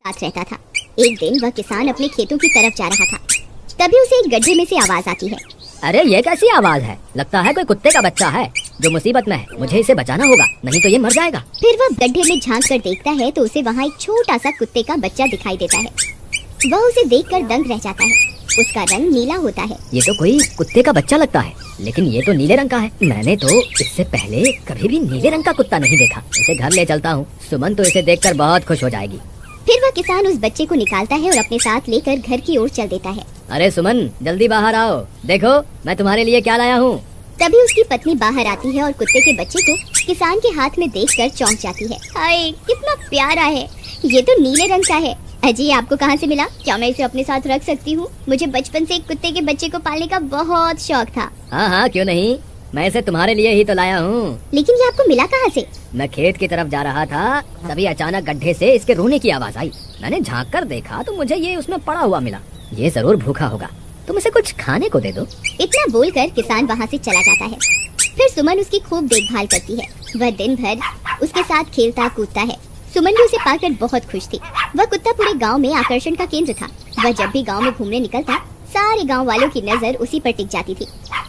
साथ रहता था। एक दिन वह किसान अपने खेतों की तरफ जा रहा था, तभी उसे एक गड्ढे में से आवाज आती है। अरे ये कैसी आवाज है? लगता है कोई कुत्ते का बच्चा है जो मुसीबत में है। मुझे इसे बचाना होगा, नहीं तो ये मर जाएगा। फिर वह गड्ढे में झांक कर देखता है तो उसे वहाँ एक छोटा सा कुत्ते का बच्चा दिखाई देता है। वह उसे देखकर दंग रह जाता है। उसका रंग नीला होता है। ये तो कोई कुत्ते का बच्चा लगता है, लेकिन ये तो नीले रंग का है। मैंने तो इससे पहले कभी भी नीले रंग का कुत्ता नहीं देखा। इसे घर ले चलता हूँ, सुमन तो इसे देखकर बहुत खुश हो जाएगी। फिर वह किसान उस बच्चे को निकालता है और अपने साथ लेकर घर की ओर चल देता है। अरे सुमन, जल्दी बाहर आओ, देखो मैं तुम्हारे लिए क्या लाया हूँ। तभी उसकी पत्नी बाहर आती है और कुत्ते के बच्चे को किसान के हाथ में देखकर चौंक जाती है। हाय, कितना प्यारा है, ये तो नीले रंग का है। अजी, आपको कहाँ से मिला? क्या मैं इसे अपने साथ रख सकती हूँ? मुझे बचपन से एक कुत्ते के बच्चे को पालने का बहुत शौक था। हाँ हाँ, क्यों नहीं, मैं इसे तुम्हारे लिए ही तो लाया हूँ। लेकिन ये आपको मिला कहाँ से? मैं खेत की तरफ जा रहा था, तभी अचानक गड्ढे से इसके रोने की आवाज आई। मैंने झांक कर देखा तो मुझे ये उसमें पड़ा हुआ मिला। ये जरूर भूखा होगा, तुम इसे कुछ खाने को दे दो। इतना बोलकर किसान वहाँ से चला जाता है। फिर सुमन उसकी खूब देखभाल करती है। वह दिन भर उसके साथ खेलता कूदता है। सुमन भी उसे पाकर बहुत खुश थी। वह कुत्ता पूरे गांव में आकर्षण का केंद्र था। वह जब भी गांव में घूमने निकलता, सारे गांव वालों की नजर उसी पर टिक जाती थी,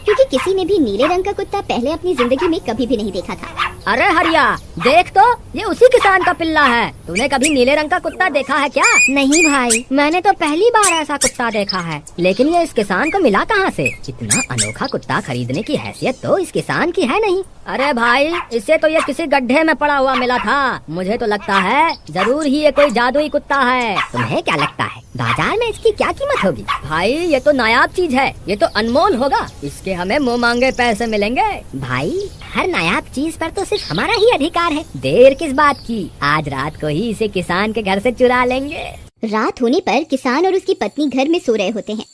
क्योंकि किसी ने भी नीले रंग का कुत्ता पहले अपनी जिंदगी में कभी भी नहीं देखा था। अरे हरिया, देख तो, ये उसी किसान का पिल्ला है। तूने कभी नीले रंग का कुत्ता देखा है क्या? नहीं भाई, मैंने तो पहली बार ऐसा कुत्ता देखा है। लेकिन ये इस किसान को मिला कहाँ से? इतना अनोखा कुत्ता खरीदने की हैसियत तो इस किसान की है नहीं। अरे भाई, इसे तो ये किसी गड्ढे में पड़ा हुआ मिला था। मुझे तो लगता है जरूर ही ये कोई जादुई कुत्ता है। तुम्हें क्या लगता है बाजार में इसकी क्या कीमत होगी? भाई, ये तो नायाब चीज है, ये तो अनमोल होगा। इसके हमें मुँह मांगे पैसे मिलेंगे। भाई, हर नायाब चीज पर तो सिर्फ हमारा ही अधिकार है। देर किस बात की, आज रात को ही इसे किसान के घर से चुरा लेंगे। रात होने पर किसान और उसकी पत्नी घर में सो रहे होते हैं।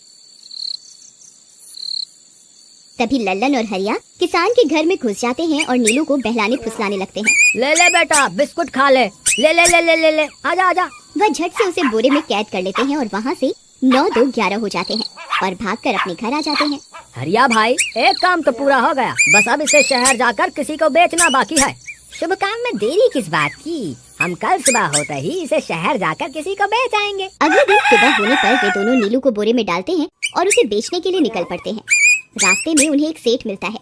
तभी लल्लन और हरिया किसान के घर में घुस जाते हैं और नीलू को बहलाने फुसलाने लगते हैं। ले ले बेटा, बिस्कुट खा ले, ले ले ले ले ले ले, आजा आजा। वह झट से उसे बोरे में कैद कर लेते हैं और वहाँ से 9 2 11 हो जाते हैं और भागकर अपने घर आ जाते हैं। हरिया भाई, एक काम तो पूरा हो गया, बस अब इसे शहर जाकर किसी को बेचना बाकी है। शुभ काम में देरी किस बात की, हम कल सुबह होते ही इसे शहर जाकर किसी को बेच आएंगे। अगले दिन सुबह होने पर वे दोनों नीलू को बोरे में डालते हैं और उसे बेचने के लिए निकल पड़ते हैं। रास्ते में उन्हें एक सेठ मिलता है।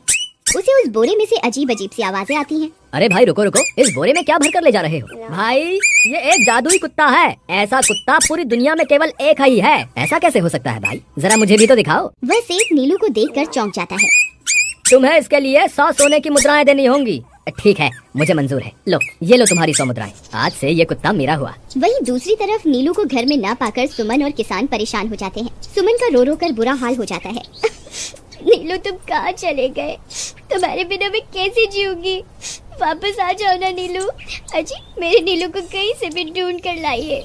उसे उस बोरे में से अजीब अजीब सी आवाजें आती हैं। अरे भाई रुको रुको, इस बोरे में क्या भर कर ले जा रहे हो? भाई, ये एक जादुई कुत्ता है। ऐसा कुत्ता पूरी दुनिया में केवल एक ही है। ऐसा कैसे हो सकता है भाई? जरा मुझे भी तो दिखाओ। वह सेठ नीलू को देखकर चौंक जाता है। तुम्हें इसके लिए 100 सोने की मुद्राएं देनी होंगी। ठीक है, मुझे मंजूर है। लो, ये लो तुम्हारी 100 मुद्राएं। आज से ये कुत्ता मेरा हुआ। वहीं दूसरी तरफ नीलू को घर में न पाकर सुमन और किसान परेशान हो जाते हैं। सुमन का रो रो कर बुरा हाल हो जाता है। नीलू, तुम कहाँ चले गए? तुम्हारे बिना मैं कैसे जीऊंगी? वापस आ जाओ ना नीलू। अजी, मेरे नीलू को कहीं से भी ढूंढ कर लाइए।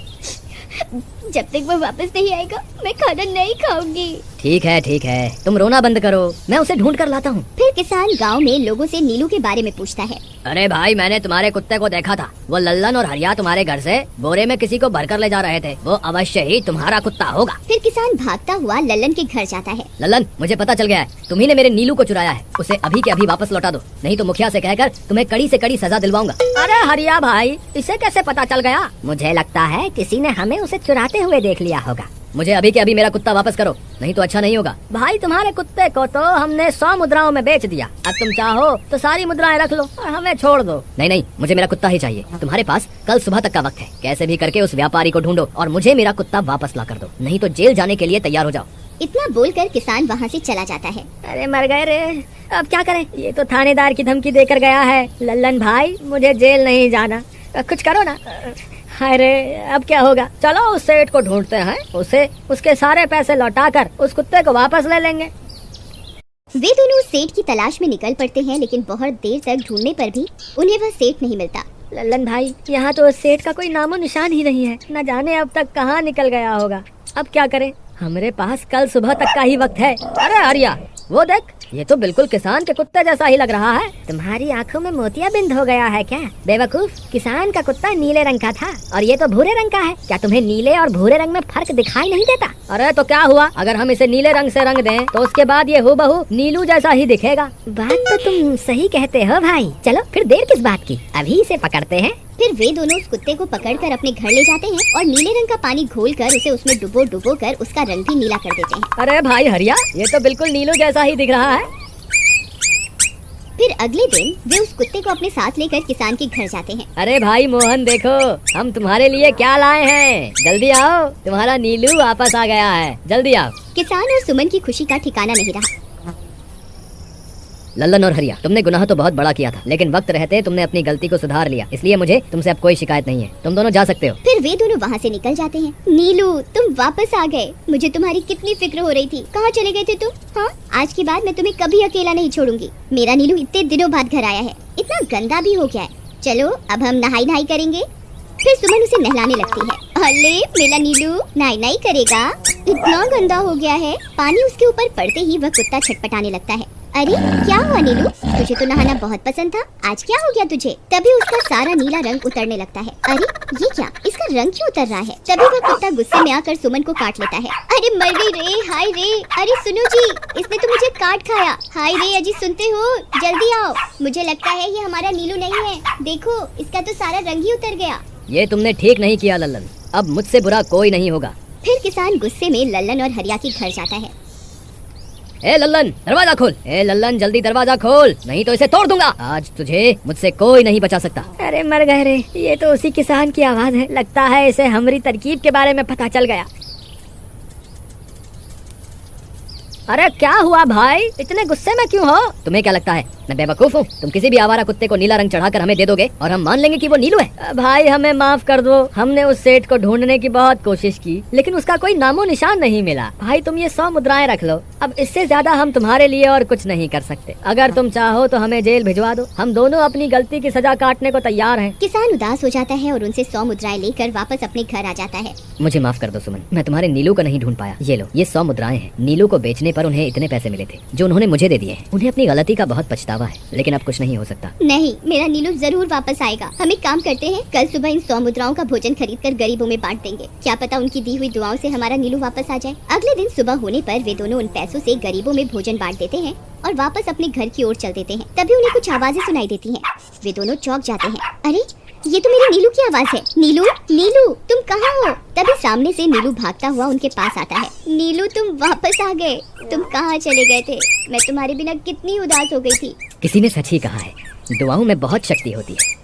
जब तक वो वापस नहीं आएगा मैं खाना नहीं खाऊंगी। ठीक है, तुम रोना बंद करो, मैं उसे ढूंढ कर लाता हूँ। फिर किसान गांव में लोगों से नीलू के बारे में पूछता है। अरे भाई, मैंने तुम्हारे कुत्ते को देखा था। वो लल्लन और हरिया तुम्हारे घर से बोरे में किसी को भरकर ले जा रहे थे। वो अवश्य ही तुम्हारा कुत्ता होगा। फिर किसान भागता हुआ लल्लन के घर जाता है। लल्लन, मुझे पता चल गया है, तुम्ही ने मेरे नीलू को चुराया है। उसे अभी के अभी वापस लौटा दो, नहीं तो मुखिया से कहकर तुम्हें कड़ी से कड़ी सजा दिलवाऊंगा। अरे हरिया भाई, इसे कैसे पता चल गया? मुझे लगता है किसी ने हमें उसे चुराते हुए देख लिया होगा। मुझे अभी के अभी मेरा कुत्ता वापस करो, नहीं तो अच्छा नहीं होगा। भाई, तुम्हारे कुत्ते को तो हमने 100 मुद्राओं में बेच दिया। अब तुम चाहो तो सारी मुद्राएं रख लो और हमें छोड़ दो। नहीं, मुझे मेरा कुत्ता ही चाहिए। तुम्हारे पास कल सुबह तक का वक्त है। कैसे भी करके उस व्यापारी को ढूंढो और मुझे मेरा कुत्ता वापस ला कर दो, नहीं तो जेल जाने के लिए तैयार हो जाओ। इतना बोलकर किसान वहाँ से चला जाता है। अरे मर गए रे, अब क्या करें? ये तो थानेदार की धमकी देकर गया है। लल्लन भाई, मुझे जेल नहीं जाना, कुछ करो ना। अरे अब क्या होगा? चलो उस सेठ को ढूंढते हैं, उसे उसके सारे पैसे लौटाकर उस कुत्ते को वापस ले लेंगे। वे दोनों उस सेठ की तलाश में निकल पड़ते हैं, लेकिन बहुत देर तक ढूंढने पर भी उन्हें वह सेठ नहीं मिलता। लल्लन भाई, यहाँ तो उस सेठ का कोई नामो निशान ही नहीं है। न जाने अब तक कहाँ निकल गया होगा। अब क्या करें? हमारे पास कल सुबह तक का ही वक्त है। अरे हरिया, वो देख, ये तो बिल्कुल किसान के कुत्ते जैसा ही लग रहा है। तुम्हारी आंखों में मोतियाबिंद हो गया है क्या बेवकूफ? किसान का कुत्ता नीले रंग का था और ये तो भूरे रंग का है। क्या तुम्हें नीले और भूरे रंग में फर्क दिखाई नहीं देता? अरे तो क्या हुआ, अगर हम इसे नीले रंग से रंग दें तो उसके बाद ये हूबहू नीलू जैसा ही दिखेगा। बात तो तुम सही कहते हो भाई। चलो फिर देर किस बात की, अभी इसे पकड़ते हैं फिर वे दोनों उस कुत्ते को पकड़कर अपने घर ले जाते हैं और नीले रंग का पानी घोलकर उसे उसमें डुबो कर उसका रंग भी नीला कर देते हैं। अरे भाई हरिया, ये तो बिल्कुल नीलू जैसा ही दिख रहा है। फिर अगले दिन वे उस कुत्ते को अपने साथ लेकर किसान के घर जाते हैं। अरे भाई मोहन, देखो हम तुम्हारे लिए क्या लाए हैं, जल्दी आओ, तुम्हारा नीलू वापस आ गया है, जल्दी आओ। किसान और सुमन की खुशी का ठिकाना नहीं रहा। लल्लन और हरिया, तुमने गुनाह तो बहुत बड़ा किया था, लेकिन वक्त रहते तुमने अपनी गलती को सुधार लिया, इसलिए मुझे तुमसे अब कोई शिकायत नहीं है। तुम दोनों जा सकते हो। फिर वे दोनों वहाँ से निकल जाते हैं। नीलू, तुम वापस आ गए। मुझे तुम्हारी कितनी फिक्र हो रही थी। कहाँ चले गए थे तुम? हाँ, आज के बाद मैं तुम्हें कभी अकेला नहीं छोड़ूंगी। मेरा नीलू इतने दिनों बाद घर आया है, इतना गंदा भी हो गया है। चलो अब हम नहाई करेंगे। फिर सुमन उसे नहलाने लगती है। अरे मेरा नीलू नहाई करेगा, इतना गंदा हो गया है। पानी उसके ऊपर पड़ते ही वह कुत्ता छटपटाने लगता है। अरे क्या हुआ नीलू, तुझे तो नहाना बहुत पसंद था, आज क्या हो गया तुझे? तभी उसका सारा नीला रंग उतरने लगता है। अरे ये क्या, इसका रंग क्यों उतर रहा है? तभी वह कुत्ता गुस्से में आकर सुमन को काट लेता है। अरे मर गई रे, हाय रे। अरे सुनो जी, इसने तो मुझे काट खाया। हाय रे अजी, सुनते हो? जल्दी आओ, मुझे लगता है ये हमारा नीलू नहीं है। देखो, इसका तो सारा रंग ही उतर गया। ये तुमने ठीक नहीं किया लल्लन, अब मुझसे बुरा कोई नहीं होगा। फिर किसान गुस्से में लल्लन और हरिया के घर जाता है। ए लल्लन, दरवाजा खोल। ए लल्लन, जल्दी दरवाजा खोल, नहीं तो इसे तोड़ दूंगा। आज तुझे मुझसे कोई नहीं बचा सकता। अरे मर गए रे, ये तो उसी किसान की आवाज है। लगता है इसे हमारी तरकीब के बारे में पता चल गया। अरे क्या हुआ भाई, इतने गुस्से में क्यों हो? तुम्हें क्या लगता है मैं बेवकूफ हूँ? तुम किसी भी आवारा कुत्ते को नीला रंग चढ़ाकर हमें दे दोगे और हम मान लेंगे कि वो नीलू है। भाई हमें माफ कर दो, हमने उस सेठ को ढूंढने की बहुत कोशिश की, लेकिन उसका कोई नामो निशान नहीं मिला। भाई तुम ये 100 मुद्राएं रख लो, अब इससे ज्यादा हम तुम्हारे लिए और कुछ नहीं कर सकते। अगर तुम चाहो तो हमें जेल भिजवा दो, हम दोनों अपनी गलती की सजा काटने को तैयार हैं। किसान उदास हो जाता है और उनसे 100 मुद्राएं लेकर वापस अपने घर आ जाता है। मुझे माफ कर दो सुमन, मैं तुम्हारे नीलू को नहीं ढूंढ पाया। ये लो, ये 100 मुद्राएं हैं। नीलू को बेचने पर उन्हें इतने पैसे मिले थे जो उन्होंने मुझे दे दिए हैं। उन्हें अपनी गलती का बहुत पछतावा है, लेकिन अब कुछ नहीं हो सकता। नहीं, मेरा नीलू जरूर वापस आएगा। हम एक काम करते हैं, कल सुबह इन 100 मुद्राओं का भोजन खरीदकर गरीबों में बांट देंगे। क्या पता उनकी दी हुई दुआओं से हमारा नीलू वापस आ जाए। अगले दिन सुबह होने पर वे दोनों उन पैसों से गरीबों में भोजन बांट देते हैं और वापस अपने घर की ओर चल देते हैं। तभी उन्हें कुछ आवाजें सुनाई देती हैं। वे दोनों चौंक जाते हैं। अरे ये तो मेरे नीलू की आवाज है। नीलू, नीलू तुम कहाँ हो? तभी सामने से नीलू भागता हुआ उनके पास आता है। नीलू तुम वापस आ गए, तुम कहाँ चले गए थे? मैं तुम्हारे बिना कितनी उदास हो गई थी। किसी ने सच ही कहा है, दुआओं में बहुत शक्ति होती है।